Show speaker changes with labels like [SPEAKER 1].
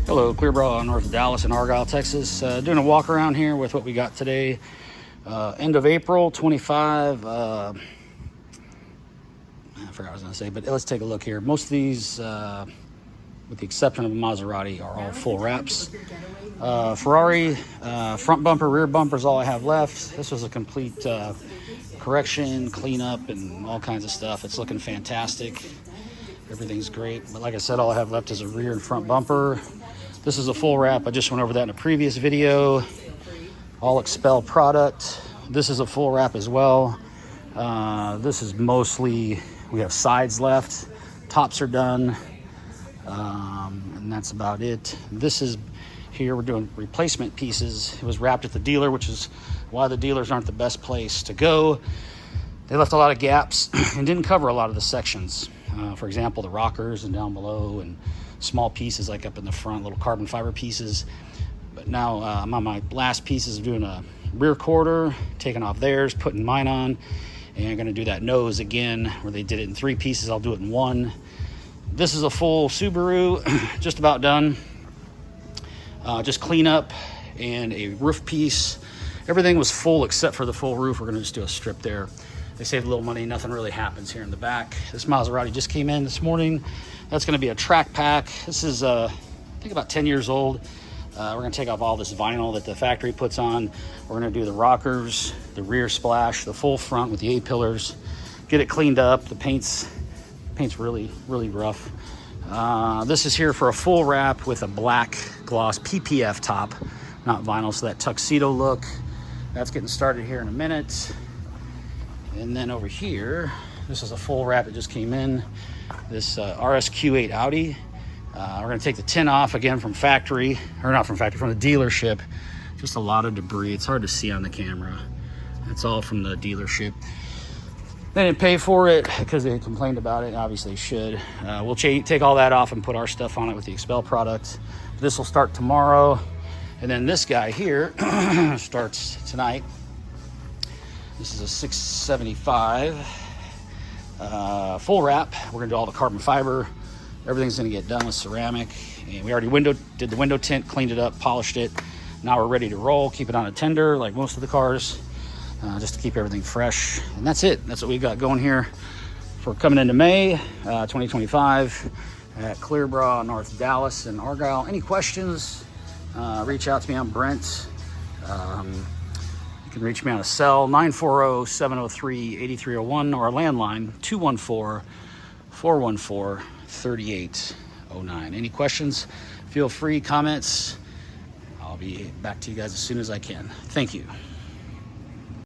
[SPEAKER 1] Hello, Clearbrow, north of Dallas in Argyle, Texas. Doing a walk around here with what we got today. End of April 25. I forgot what I was going to say, but let's take a look here. Most of these, with the exception of a Maserati, are all full wraps. Ferrari, front bumper, rear bumper is all I have left. This was a complete correction, cleanup, and all kinds of stuff. It's looking fantastic. Everything's great. But like I said, all I have left is a rear and front bumper. This is a full wrap. I just went over that in a previous video. All Expel product. This is a full wrap as well. This is mostly, we have sides left. Tops are done. And that's about it. This is, here we're doing replacement pieces. It was wrapped at the dealer, which is why the dealers aren't the best place to go. They left a lot of gaps and didn't cover a lot of the sections. For example, the rockers and down below, and small pieces like up in the front, little carbon fiber pieces. But now I'm on my last pieces of doing a rear quarter, taking off theirs, putting mine on, and I'm going to do that nose again where they did it in 3 pieces. I'll do it in 1. This is a full Subaru, just about done. Just clean up and a roof piece. Everything was full except for the full roof. We're going to just do a strip there. They saved a little money. Nothing really happens here in the back. This Maserati just came in this morning. That's going to be a track pack. This is, I think, about 10 years old. We're going to take off all this vinyl that the factory puts on. We're going to do the rockers, the rear splash, the full front with the A-pillars, get it cleaned up. The paint's really, really rough. This is here for a full wrap with a black gloss PPF top, not vinyl, so that tuxedo look. That's getting started here in a minute. And then over here, this is a full wrap that just came in. This RSQ8 Audi. We're going to take the tint off again from factory, or not from factory, from the dealership. Just a lot of debris. It's hard to see on the camera. It's all from the dealership. They didn't pay for it because they complained about it. Obviously should. We'll take all that off and put our stuff on it with the Expel product. This will start tomorrow. And then this guy here starts tonight. This is a 675 full wrap. We're gonna do all the carbon fiber. Everything's gonna get done with ceramic. And we already did the window tint, cleaned it up, polished it. Now we're ready to roll, keep it on a tender like most of the cars, just to keep everything fresh. And that's it. That's what we got going here for coming into May 2025 at Clearbrow, North Dallas and Argyle. Any questions, reach out to me. I'm Brent. You can reach me on a cell, 940-703-8301, or a landline, 214-414-3809. Any questions, feel free, comments. I'll be back to you guys as soon as I can. Thank you.